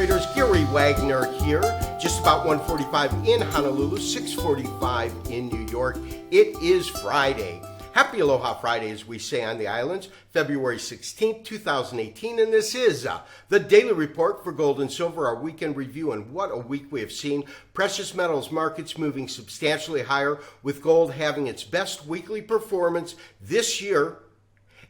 traders, Gary Wagner here, just about 1:45 in Honolulu, 6:45 in New York. It is Friday. Happy Aloha Friday, as we say on the islands, February 16th, 2018, and this is the Daily Report for Gold and Silver, our weekend review, and what a week we have seen. Precious metals markets moving substantially higher, with gold having its best weekly performance this year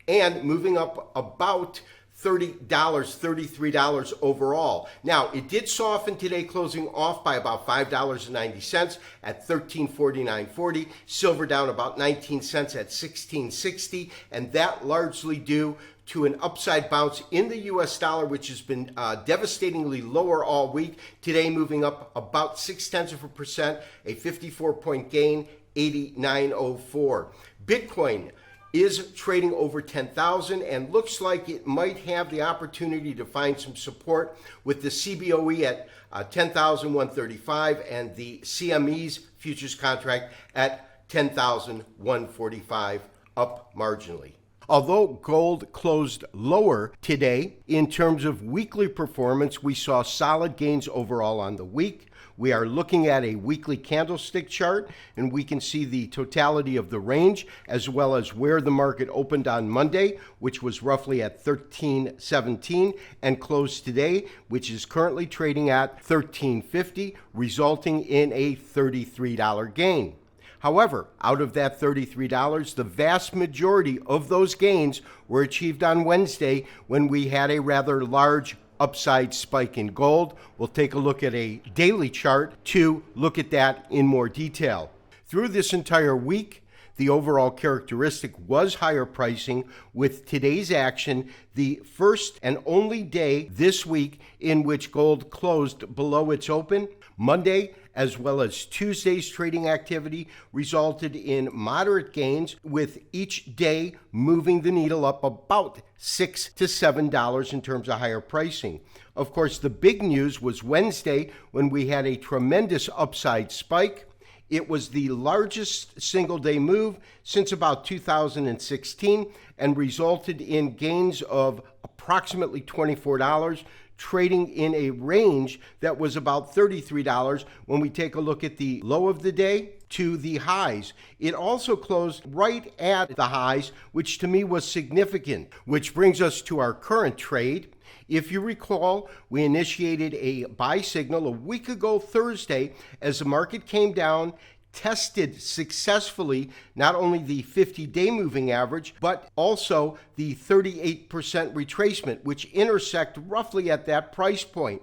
and moving up about $30, $33 overall. Now, it did soften today, closing off by about $5.90 at $13.49.40. Silver down about 19 cents at $16.60, and that largely due to an upside bounce in the U.S. dollar, which has been devastatingly lower all week. Today, moving up about 0.6%, a 54-point gain, 89.04. Bitcoin is trading over 10,000 and looks like it might have the opportunity to find some support with the CBOE at 10,135 and the CME's futures contract at 10,145, up marginally. Although gold closed lower today, in terms of weekly performance, we saw solid gains overall on the week. We are looking at a weekly candlestick chart, and we can see the totality of the range, as well as where the market opened on Monday, which was roughly at 13.17, and closed today, which is currently trading at 13.50, resulting in a $33 gain. However, out of that $33, the vast majority of those gains were achieved on Wednesday, when we had a rather large upside spike in gold. We'll take a look at a daily chart to look at that in more detail. Through this entire week, the overall characteristic was higher pricing, with today's action the first and only day this week in which gold closed below its open. Monday, as well as Tuesday's trading activity, resulted in moderate gains, with each day moving the needle up about $6 to $7 in terms of higher pricing. Of course, the big news was Wednesday, when we had a tremendous upside spike. It was the largest single-day move since about 2016 and resulted in gains of approximately $24, trading in a range that was about $33 when we take a look at the low of the day to the highs. It also closed right at the highs, which to me was significant, which brings us to our current trade. If you recall, we initiated a buy signal a week ago Thursday as the market came down, tested successfully not only the 50-day moving average, but also the 38% retracement, which intersect roughly at that price point.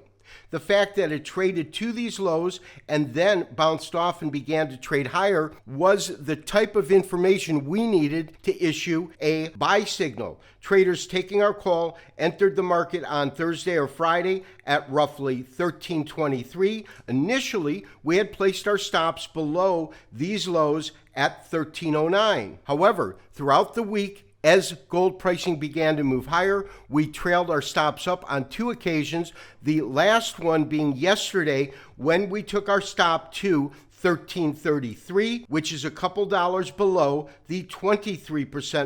The fact that it traded to these lows and then bounced off and began to trade higher was the type of information we needed to issue a buy signal. Traders taking our call entered the market on Thursday or Friday at roughly 13.23. Initially, we had placed our stops below these lows at 13.09. However, throughout the week, as gold pricing began to move higher, we trailed our stops up on two occasions, the last one being yesterday, when we took our stop to 13.33, which is a couple dollars below the 23%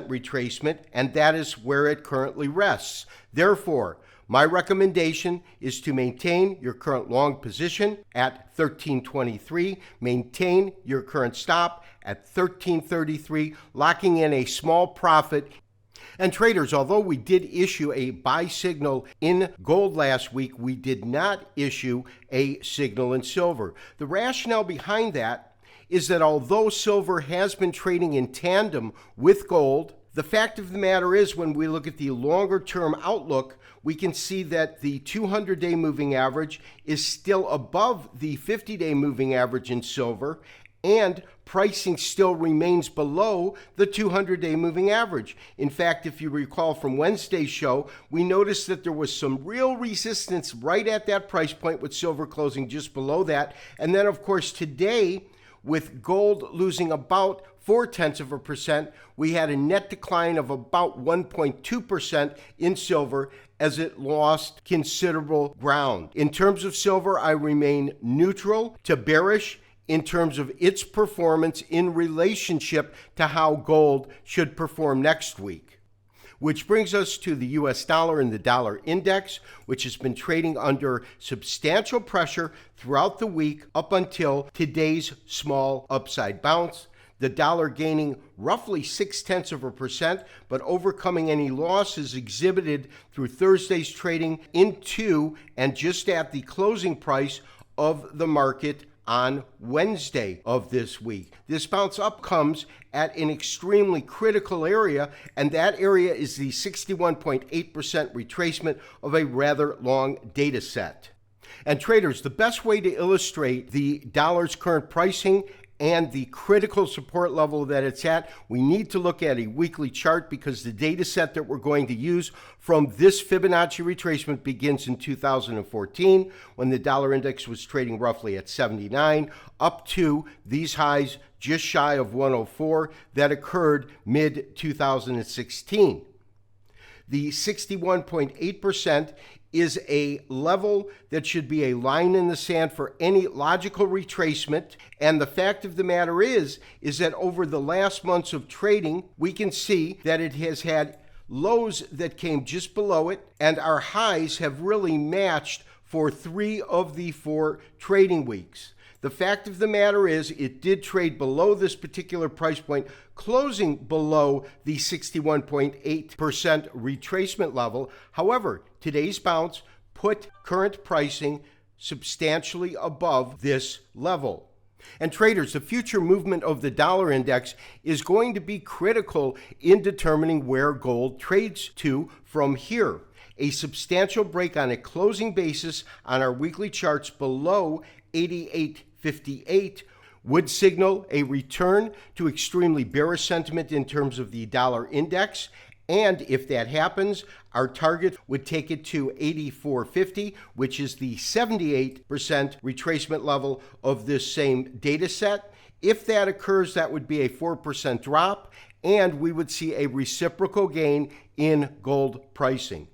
retracement, and that is where it currently rests. Therefore, my recommendation is to maintain your current long position at 13.23, maintain your current stop at 13.33, locking in a small profit. And traders, although we did issue a buy signal in gold last week, we did not issue a signal in silver. The rationale behind that is that although silver has been trading in tandem with gold, the fact of the matter is, when we look at the longer-term outlook, we can see that the 200-day moving average is still above the 50-day moving average in silver, and pricing still remains below the 200-day moving average. In fact, if you recall from Wednesday's show, we noticed that there was some real resistance right at that price point, with silver closing just below that. And then, of course, today, with gold losing about 0.4%, we had a net decline of about 1.2% in silver as it lost considerable ground. In terms of silver, I remain neutral to bearish in terms of its performance in relationship to how gold should perform next week. Which brings us to the US dollar and the dollar index, which has been trading under substantial pressure throughout the week up until today's small upside bounce. The dollar gaining roughly 0.6%, but overcoming any losses exhibited through Thursday's trading into and just at the closing price of the market on Wednesday of this week. This bounce up comes at an extremely critical area, and that area is the 61.8% retracement of a rather long data set. And traders, the best way to illustrate the dollar's current pricing and the critical support level that it's at, we need to look at a weekly chart, because the data set that we're going to use from this Fibonacci retracement begins in 2014, when the dollar index was trading roughly at 79, up to these highs just shy of 104 that occurred mid-2016. The 61.8% is a level that should be a line in the sand for any logical retracement. And the fact of the matter is that over the last months of trading, we can see that it has had lows that came just below it, and our highs have really matched for 3 of the 4 trading weeks. The fact of the matter is it did trade below this particular price point, closing below the 61.8% retracement level. However, today's bounce put current pricing substantially above this level. And traders, the future movement of the dollar index is going to be critical in determining where gold trades to from here. A substantial break on a closing basis on our weekly charts below 88.58 would signal a return to extremely bearish sentiment in terms of the dollar index. And if that happens, our target would take it to 84.50, which is the 78% retracement level of this same data set. If that occurs, that would be a 4% drop, and we would see a reciprocal gain in gold pricing.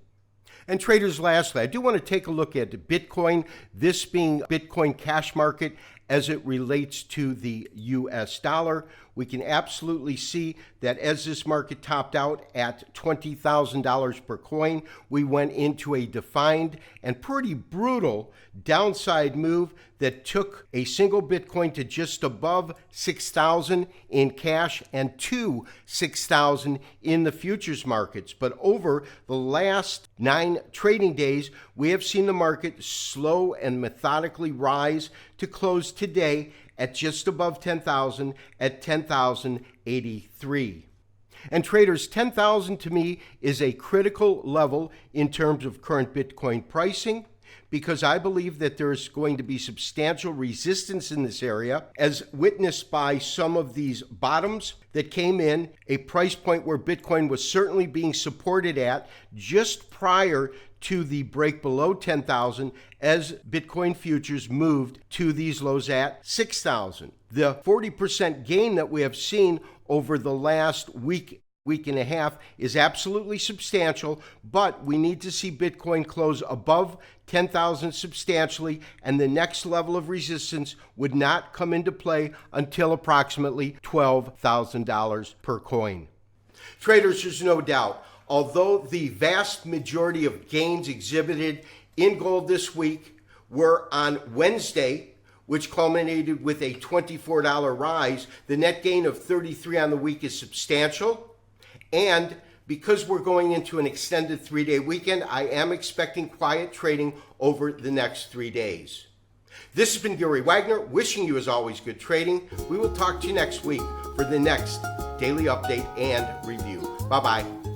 And traders, lastly, I do want to take a look at Bitcoin, this being Bitcoin cash market as it relates to the US dollar. We can absolutely see that as this market topped out at $20,000 per coin, we went into a defined and pretty brutal downside move that took a single Bitcoin to just above 6,000 in cash and to 6,000 in the futures markets. But over the last 9 trading days, we have seen the market slow and methodically rise to close today at just above 10,000 at 10,083. And traders, 10,000 to me is a critical level in terms of current Bitcoin pricing, because I believe that there's going to be substantial resistance in this area, as witnessed by some of these bottoms that came in, a price point where Bitcoin was certainly being supported at just prior to the break below 10,000 as Bitcoin futures moved to these lows at 6,000. The 40% gain that we have seen over the last week and a half is absolutely substantial, but we need to see Bitcoin close above 10,000 substantially, and the next level of resistance would not come into play until approximately $12,000 per coin. Traders, there's no doubt, although the vast majority of gains exhibited in gold this week were on Wednesday, which culminated with a $24 rise, the net gain of 33 on the week is substantial. And because we're going into an extended 3-day weekend, I am expecting quiet trading over the next 3 days. This has been Gary Wagner, wishing you as always good trading. We will talk to you next week for the next daily update and review. Bye-bye.